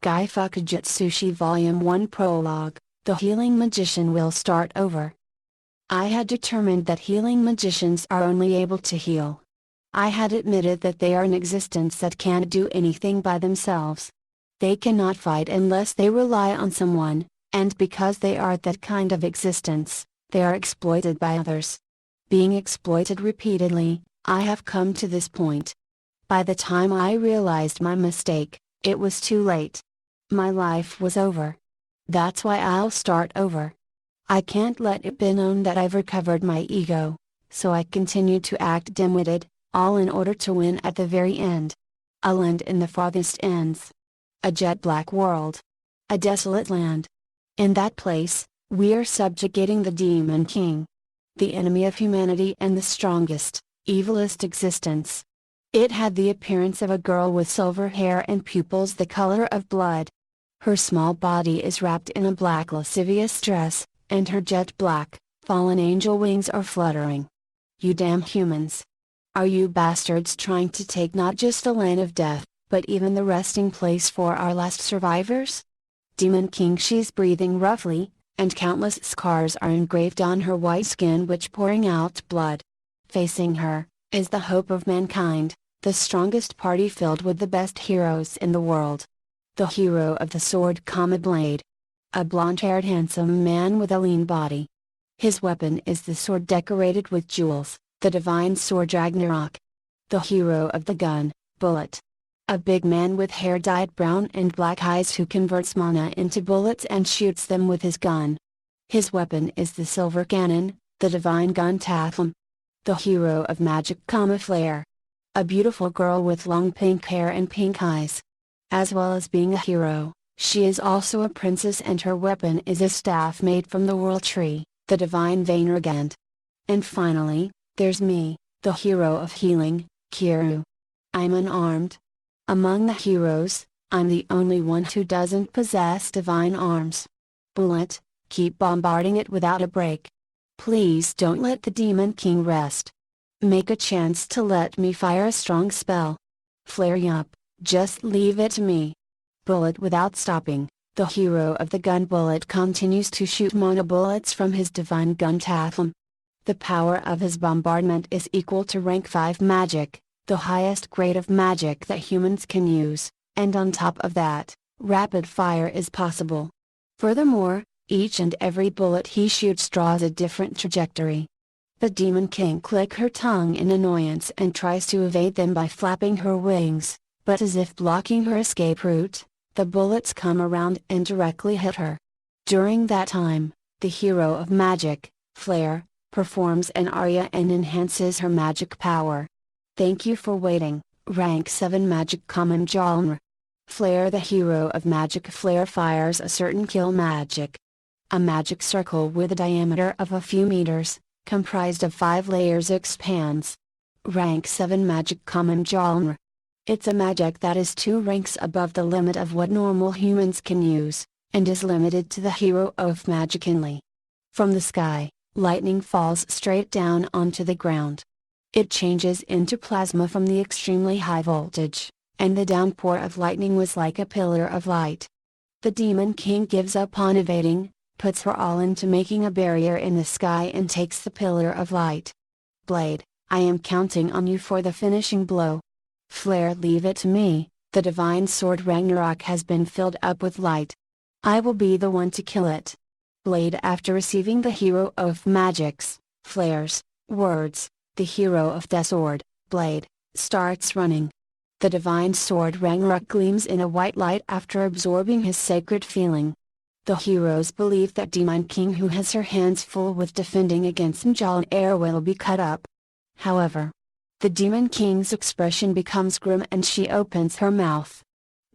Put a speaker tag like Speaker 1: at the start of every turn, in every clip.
Speaker 1: KAIFUKU JUTSUSHI Volume 1 Prologue, The Healing Magician Will Start Over. I had determined that healing magicians are only able to heal. I had admitted that they are an existence that can't do anything by themselves. They cannot fight unless they rely on someone, and because they are that kind of existence, they are exploited by others. Being exploited repeatedly, I have come to this point. By the time I realized my mistake, it was too late. My life was over. That's why I'll start over. I can't let it be known that I've recovered my ego, so I continue to act dim-witted, all in order to win at the very end. A land in the farthest ends. A jet-black world. A desolate land. In that place, we are subjugating the Demon King. The enemy of humanity and the strongest, evilest existence. It had the appearance of a girl with silver hair and pupils the color of blood. Her small body is wrapped in a black lascivious dress, and her jet-black, fallen angel wings are fluttering. You damn humans! Are you bastards trying to take not just the land of death, but even the resting place for our last survivors? Demon King, she's breathing roughly, and countless scars are engraved on her white skin which pouring out blood. Facing her, is the hope of mankind, the strongest party filled with the best heroes in the world. The hero of the sword, blade. A blonde-haired handsome man with a lean body. His weapon is the sword decorated with jewels, the divine sword Ragnarok. The hero of the gun, bullet. A big man with hair dyed brown and black eyes who converts mana into bullets and shoots them with his gun. His weapon is the silver cannon, the divine gun Tatham. The hero of magic, flare. A beautiful girl with long pink hair and pink eyes. As well as being a hero, she is also a princess, and her weapon is a staff made from the world tree, the divine Vainragand. And finally, there's me, the hero of healing, Kiru. I'm unarmed. Among the heroes, I'm the only one who doesn't possess divine arms. Bullet, keep bombarding it without a break. Please don't let the Demon King rest. Make a chance to let me fire a strong spell. Flare up, just leave it to me. Bullet without stopping, the hero of the gun bullet continues to shoot mana bullets from his divine gun Tatham. The power of his bombardment is equal to rank 5 magic, the highest grade of magic that humans can use, and on top of that, rapid fire is possible. Furthermore, each and every bullet he shoots draws a different trajectory. The Demon King clicks her tongue in annoyance and tries to evade them by flapping her wings, but as if blocking her escape route, the bullets come around and directly hit her. During that time, the hero of magic, Flare, performs an aria and enhances her magic power. Thank you for waiting, rank 7 magic genre. Flare, the hero of magic, Flare fires a certain kill magic. A magic circle with a diameter of a few meters, comprised of 5 layers, expands. Rank 7 magic genre. It's a magic that is 2 ranks above the limit of what normal humans can use, and is limited to the hero of magic only. From the sky, lightning falls straight down onto the ground. It changes into plasma from the extremely high voltage, and the downpour of lightning was like a pillar of light. The Demon King gives up on evading, puts her all into making a barrier in the sky and takes the pillar of light. Blade, I am counting on you for the finishing blow. Flare, leave it to me, the divine sword Ragnarok has been filled up with light. I will be the one to kill it. Blade, after receiving the hero of magic's, Flare's, words, the hero of the sword, Blade, starts running. The divine sword Ragnarok gleams in a white light after absorbing his sacred feeling. The heroes believe that Demon King, who has her hands full with defending against Mjolnir air, will be cut up. However, the Demon King's expression becomes grim and she opens her mouth.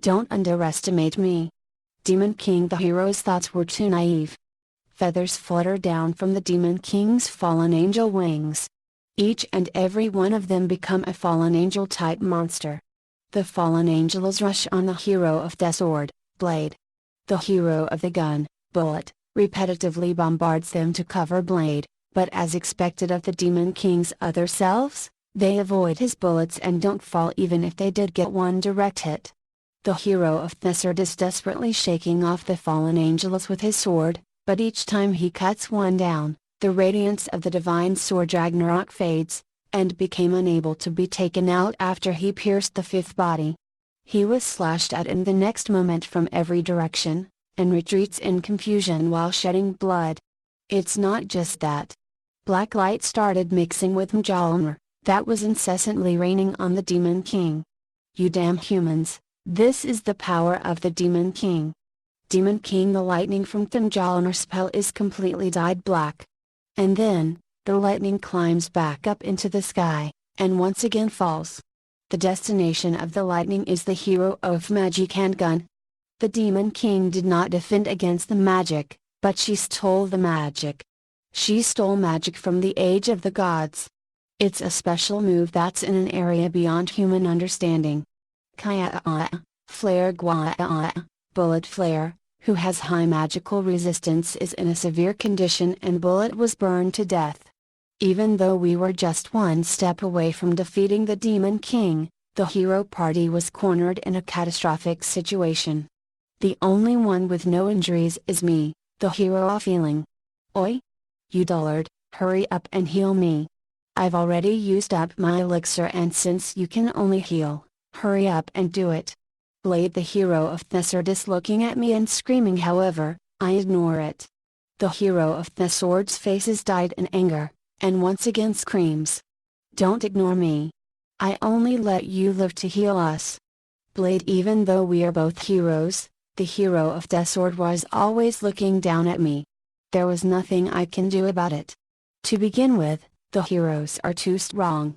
Speaker 1: Don't underestimate me. Demon King, the hero's thoughts were too naive. Feathers flutter down from the Demon King's fallen angel wings. Each and every one of them become a fallen angel type monster. The fallen angels rush on the hero of the sword, Blade. The hero of the gun, Bullet, repetitively bombards them to cover Blade, but as expected of the Demon King's other selves, they avoid his bullets and don't fall even if they did get one direct hit. The hero of Thessard is desperately shaking off the fallen angels with his sword, but each time he cuts one down, the radiance of the divine sword Ragnarok fades, and became unable to be taken out after he pierced the fifth body. He was slashed at in the next moment from every direction, and retreats in confusion while shedding blood. It's not just that. Black light started mixing with Mjolnir, that was incessantly raining on the Demon King. You damn humans, this is the power of the Demon King. Demon King, the lightning from the Mjolnir spell is completely dyed black. And then, the lightning climbs back up into the sky, and once again falls. The destination of the lightning is the hero of magic handgun. The Demon King did not defend against the magic, but she stole the magic. She stole magic from the age of the gods. It's a special move that's in an area beyond human understanding. Kaya Flare Gua Bullet Flare, who has high magical resistance, is in a severe condition and Bullet was burned to death. Even though we were just one step away from defeating the Demon King, the hero party was cornered in a catastrophic situation. The only one with no injuries is me, the hero of healing. Oi! You dullard, hurry up and heal me. I've already used up my elixir, and since you can only heal, hurry up and do it. Blade, the hero of Thessard, is looking at me and screaming, however, I ignore it. The hero of Thessard's face is dyed in anger, and once again screams. Don't ignore me. I only let you live to heal us. Blade, even though we are both heroes, the hero of Thessard was always looking down at me. There was nothing I can do about it. To begin with, the heroes are too strong.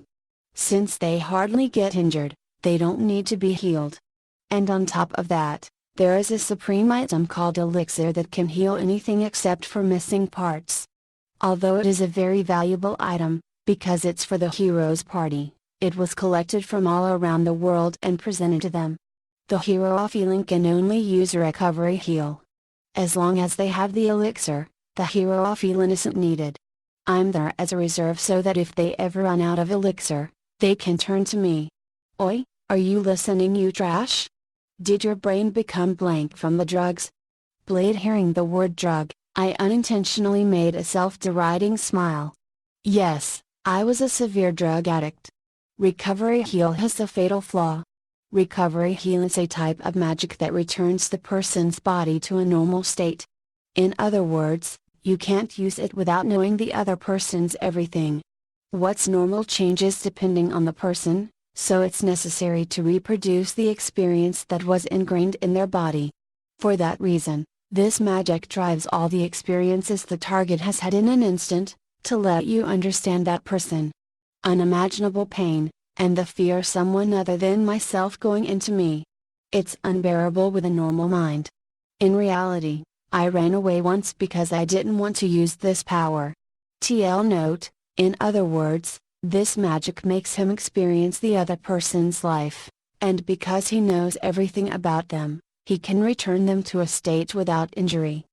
Speaker 1: Since they hardly get injured, they don't need to be healed. And on top of that, there is a supreme item called elixir that can heal anything except for missing parts. Although it is a very valuable item, because it's for the hero's party, it was collected from all around the world and presented to them. The hero of healing can only use a recovery heal. As long as they have the elixir, the hero of healing isn't needed. I'm there as a reserve so that if they ever run out of elixir, they can turn to me. Oi, are you listening, you trash? Did your brain become blank from the drugs? Blade, hearing the word drug, I unintentionally made a self-deriding smile. Yes, I was a severe drug addict. Recovery heal has a fatal flaw. Recovery heal is a type of magic that returns the person's body to a normal state. In other words, you can't use it without knowing the other person's everything. What's normal changes depending on the person, so it's necessary to reproduce the experience that was ingrained in their body. For that reason, this magic drives all the experiences the target has had in an instant, to let you understand that person. Unimaginable pain, and the fear of someone other than myself going into me. It's unbearable with a normal mind. In reality, I ran away once because I didn't want to use this power. TL note, in other words, this magic makes him experience the other person's life, and because he knows everything about them, he can return them to a state without injury.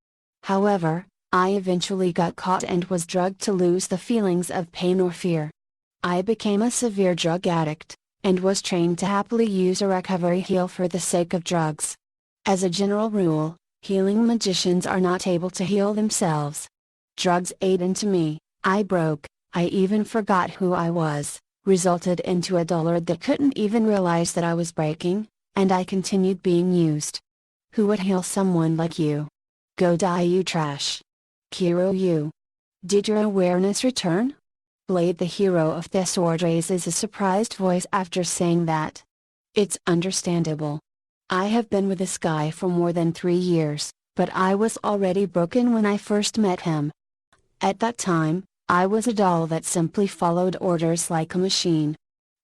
Speaker 1: However, I eventually got caught and was drugged to lose the feelings of pain or fear. I became a severe drug addict, and was trained to happily use a recovery heal for the sake of drugs. As a general rule, healing magicians are not able to heal themselves. Drugs ate into me, I broke, I even forgot who I was, resulted into a dullard that couldn't even realize that I was breaking, and I continued being used. Who would heal someone like you? Go die, you trash. Kiro, you. Did your awareness return? Blade, the hero of Thessard, raises a surprised voice after saying that. It's understandable. I have been with this guy for more than 3 years, but I was already broken when I first met him. At that time, I was a doll that simply followed orders like a machine.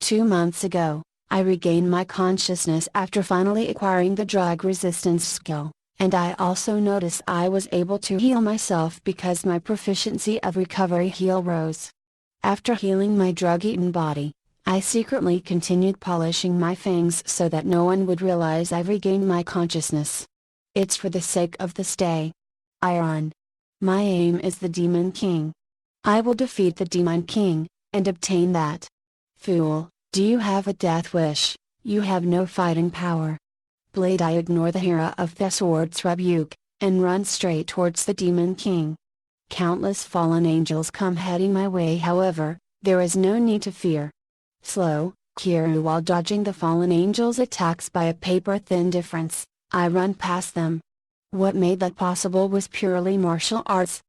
Speaker 1: 2 months ago, I regained my consciousness after finally acquiring the drug resistance skill, and I also noticed I was able to heal myself because my proficiency of recovery heal rose. After healing my drug-eaten body, I secretly continued polishing my fangs so that no one would realize I regained my consciousness. It's for the sake of the stay. Iron. My aim is the Demon King. I will defeat the Demon King, and obtain that. Fool, do you have a death wish? You have no fighting power. Blade. I ignore the hero of the sword's rebuke, and run straight towards the Demon King. Countless fallen angels come heading my way, however, there is no need to fear. Slow, Kiryu. While dodging the fallen angels' attacks by a paper-thin difference, I run past them. What made that possible was purely martial arts.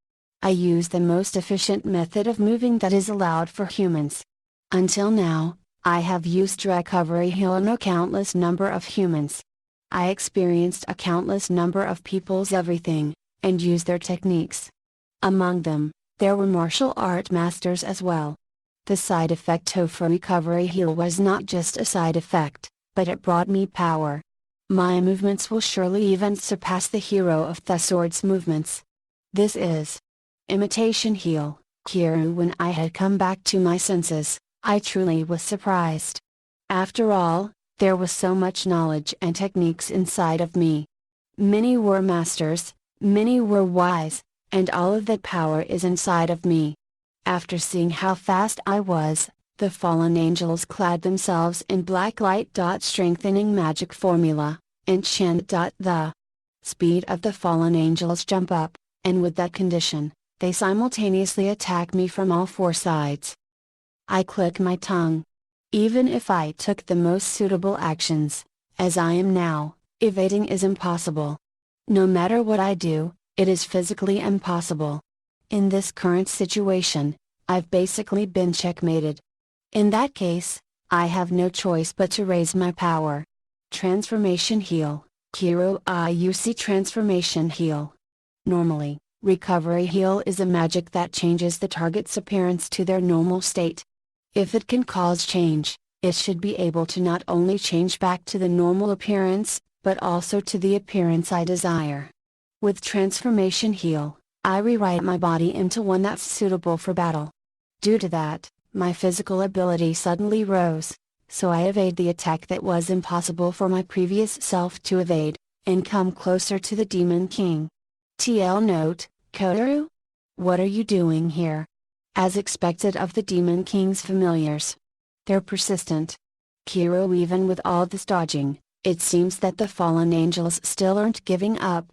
Speaker 1: I use the most efficient method of moving that is allowed for humans. Until now, I have used recovery heal on a countless number of humans. I experienced a countless number of people's everything, and used their techniques. Among them, there were martial art masters as well. The side effect of recovery heal was not just a side effect, but it brought me power. My movements will surely even surpass the hero of the sword's movements. This is imitation heal, Kiryu. When I had come back to my senses, I truly was surprised. After all, there was so much knowledge and techniques inside of me. Many were masters, many were wise, and all of that power is inside of me. After seeing how fast I was, the fallen angels clad themselves in black light. Strengthening magic formula, enchant. The speed of the fallen angels jump up, and with that condition, they simultaneously attack me from all four sides. I click my tongue. Even if I took the most suitable actions, as I am now, evading is impossible. No matter what I do, it is physically impossible. In this current situation, I've basically been checkmated. In that case, I have no choice but to raise my power. Transformation heal, Kiryu. I use transformation heal. Normally, recovery heal is a magic that changes the target's appearance to their normal state. If it can cause change, it should be able to not only change back to the normal appearance, but also to the appearance I desire. With transformation heal, I rewrite my body into one that's suitable for battle. Due to that, my physical ability suddenly rose, so I evade the attack that was impossible for my previous self to evade, and come closer to the Demon King. TL note, Kotaru? What are you doing here? As expected of the Demon King's familiars. They're persistent. Kiryu. Even with all this dodging, it seems that the fallen angels still aren't giving up.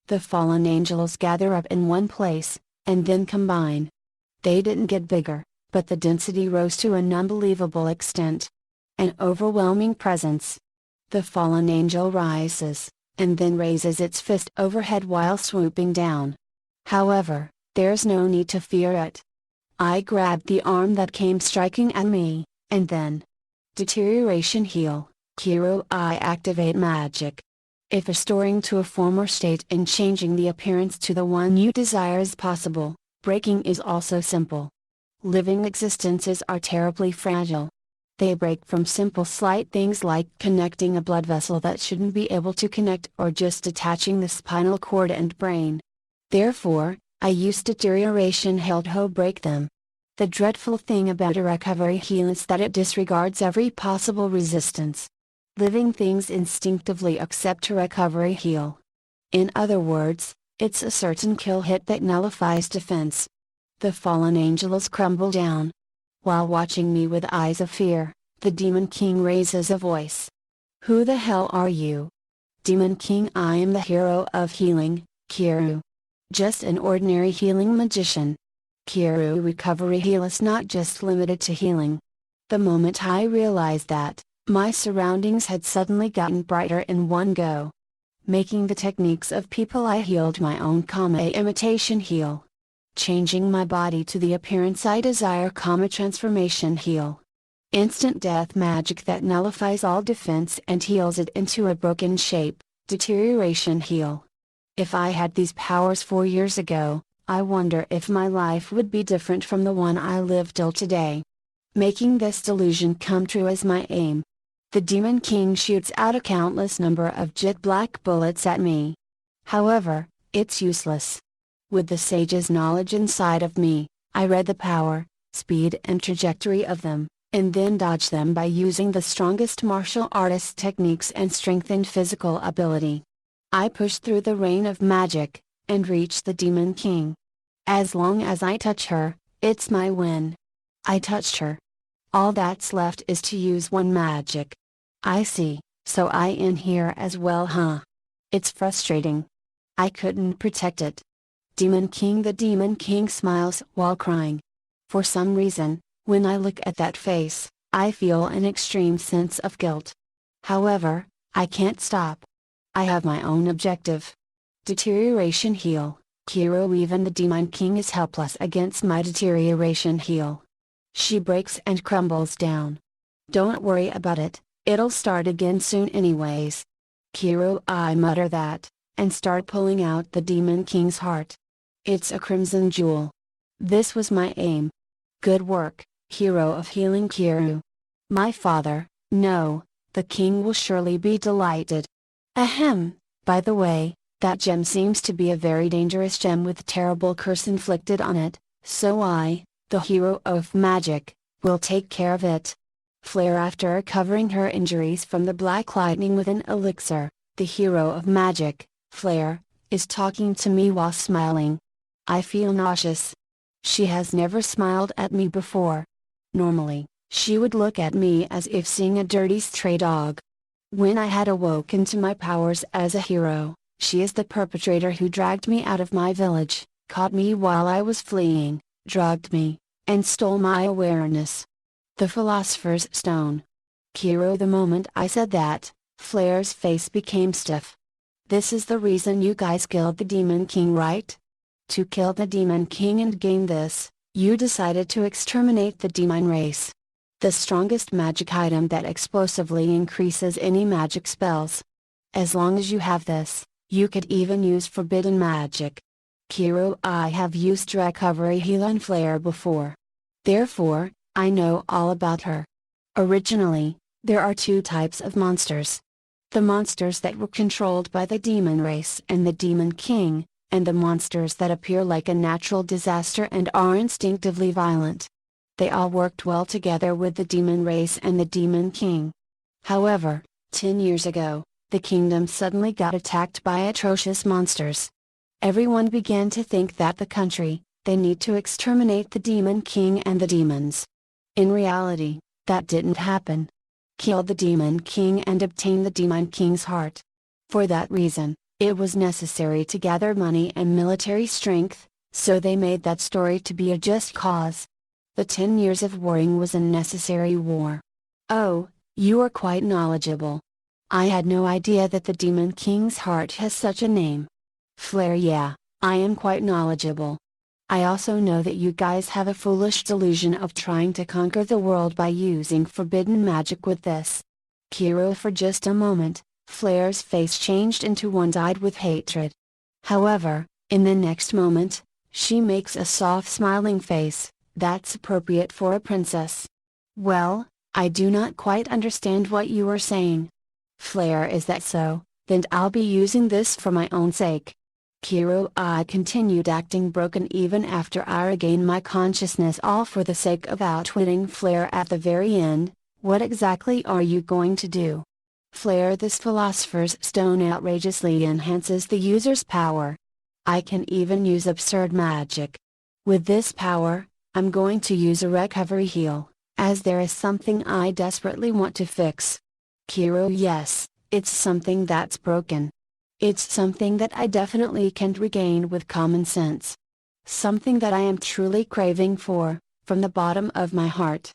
Speaker 1: The fallen angels gather up in one place, and then combine. They didn't get bigger, but the density rose to an unbelievable extent. An overwhelming presence. The fallen angel rises, and then raises its fist overhead while swooping down. However, there's no need to fear it. I grabbed the arm that came striking at me, and then Deterioration heal, Kiryu. I activate magic. If restoring to a former state and changing the appearance to the one you desire is possible, breaking is also simple. Living existences are terribly fragile. They break from simple slight things like connecting a blood vessel that shouldn't be able to connect, or just detaching the spinal cord and brain. Therefore, I use Deterioration heal to break them. The dreadful thing about a recovery heal is that it disregards every possible resistance. Living things instinctively accept a recovery heal. In other words, it's a certain kill hit that nullifies defense. The fallen angels crumble down. While watching me with eyes of fear, the Demon King raises a voice. Who the hell are you? Demon King. I am the hero of healing, Kiryu. Just an ordinary healing magician. Kiryu. Recovery heal is not just limited to healing. The moment I realized that, my surroundings had suddenly gotten brighter in one go. Making the techniques of people I healed my own, imitation heal. Changing my body to the appearance I desire, transformation heal. Instant death magic that nullifies all defense and heals it into a broken shape, Deterioration heal. If I had these powers 4 years ago, I wonder if my life would be different from the one I live till today. Making this delusion come true is my aim. The Demon King shoots out a countless number of jet black bullets at me. However, it's useless. With the sage's knowledge inside of me, I read the power, speed and trajectory of them, and then dodge them by using the strongest martial artist techniques and strengthened physical ability. I push through the rain of magic, and reach the Demon King. As long as I touch her, it's my win. I touched her. All that's left is to use one magic. I see, So I in here as well, huh? It's frustrating. I couldn't protect it. Demon King. The Demon King smiles while crying. For some reason, when I look at that face, I feel an extreme sense of guilt. However, I can't stop. I have my own objective. Deterioration heal. Kiro. Even the Demon King is helpless against my deterioration heal. She breaks and crumbles down. Don't worry about it, it'll start again soon anyways. Kiro. I mutter that, and start pulling out the Demon King's heart. It's a crimson jewel. This was my aim. Good work, hero of healing Kiro. My father, no, the king will surely be delighted. Ahem, by the way, that gem seems to be a very dangerous gem with terrible curse inflicted on it, so I, the hero of magic, will take care of it. Flare. After recovering her injuries from the black lightning with an elixir, the hero of magic, Flare, is talking to me while smiling. I feel nauseous. She has never smiled at me before. Normally, she would look at me as if seeing a dirty stray dog. When I had awoken to my powers as a hero, she is the perpetrator who dragged me out of my village, caught me while I was fleeing, drugged me, and stole my awareness. The Philosopher's Stone. Kiro. The moment I said that, Flare's face became stiff. This is the reason you guys killed the Demon King, right? To kill the Demon King and gain this, you decided to exterminate the demon race. The strongest magic item that explosively increases any magic spells. As long as you have this, you could even use forbidden magic. Kiro. I have used recovery heal on Flare before. Therefore, I know all about her. Originally, there are two types of monsters. The monsters that were controlled by the demon race and the Demon King, and the monsters that appear like a natural disaster and are instinctively violent. They all worked well together with the demon race and the Demon King. However, 10 years ago, the kingdom suddenly got attacked by atrocious monsters. Everyone began to think that the country, they need to exterminate the Demon King and the demons. In reality, that didn't happen. Kill the Demon King and obtain the Demon King's heart. For that reason, it was necessary to gather money and military strength, so they made that story to be a just cause. The 10 years of warring was a necessary war. Oh, you are quite knowledgeable. I had no idea that the Demon King's heart has such a name. Flare. Yeah, I am quite knowledgeable. I also know that you guys have a foolish delusion of trying to conquer the world by using forbidden magic with this. Kiro. For just a moment, Flare's face changed into one dyed with hatred. However, in the next moment, she makes a soft smiling face, that's appropriate for a princess. Well, I do not quite understand what you are saying. Flare. Is that so? Then I'll be using this for my own sake. Kiro. I continued acting broken even after I regained my consciousness, all for the sake of outwitting Flare at the very end. What exactly are you going to do? Flare. This Philosopher's Stone outrageously enhances the user's power. I can even use absurd magic. With this power, I'm going to use a recovery heal, as there is something I desperately want to fix. Kiro. Yes, it's something that's broken. It's something that I definitely can't regain with common sense. Something that I am truly craving for, from the bottom of my heart.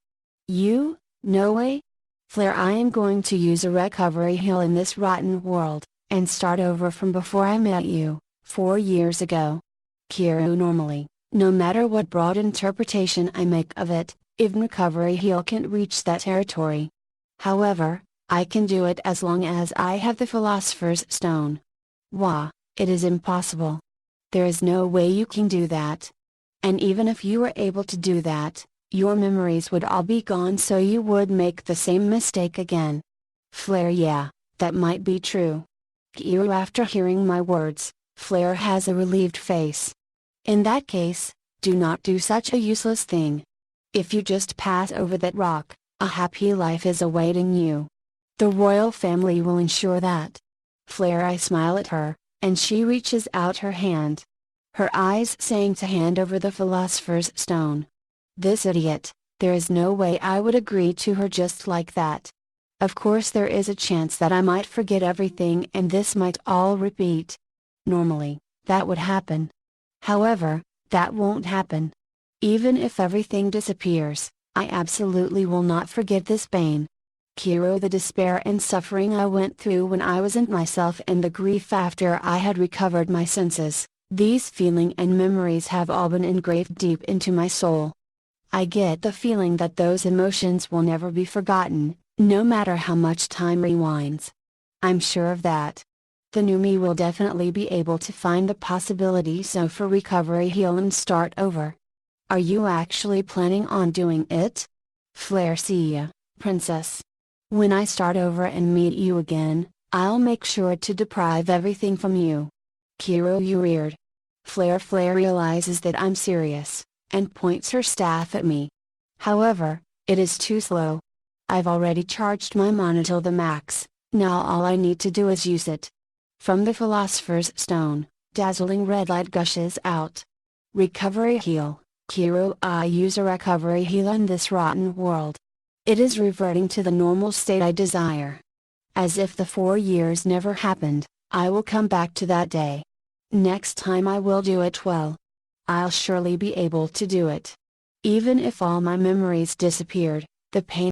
Speaker 1: You? No way? Flare. I am going to use a recovery heal in this rotten world, and start over from before I met you, 4 years ago. Kiro. Normally, no matter what broad interpretation I make of it, even recovery heal can't reach that territory. However, I can do it as long as I have the Philosopher's Stone. Wah, it is impossible. There is no way you can do that. And even if you were able to do that, your memories would all be gone, so you would make the same mistake again. Flare. Yeah, that might be true. Kiro. After hearing my words, Flare has a relieved face. In that case, do not do such a useless thing. If you just pass over that rock, a happy life is awaiting you. The royal family will ensure that. Flare. I smile at her, and she reaches out her hand. Her eyes saying to hand over the Philosopher's Stone. This idiot, there is no way I would agree to her just like that. Of course there is a chance that I might forget everything and this might all repeat. Normally, that would happen. However, that won't happen. Even if everything disappears, I absolutely will not forget this pain. Kiro, the despair and suffering I went through when I wasn't myself and the grief after I had recovered my senses, these feelings and memories have all been engraved deep into my soul. I get the feeling that those emotions will never be forgotten, no matter how much time rewinds. I'm sure of that. The new me will definitely be able to find the possibility so for recovery, heal and start over. Are you actually planning on doing it? Flare, see ya, princess. When I start over and meet you again, I'll make sure to deprive everything from you. Kiro, you weird. Flare realizes that I'm serious, and points her staff at me. However, it is too slow. I've already charged my mana till the max, now all I need to do is use it. From the Philosopher's Stone, dazzling red light gushes out. Recovery heal, Kiro, I use a recovery heal in this rotten world. It is reverting to the normal state I desire. As if the 4 years never happened, I will come back to that day. Next time I will do it well. I'll surely be able to do it. Even if all my memories disappeared, the pain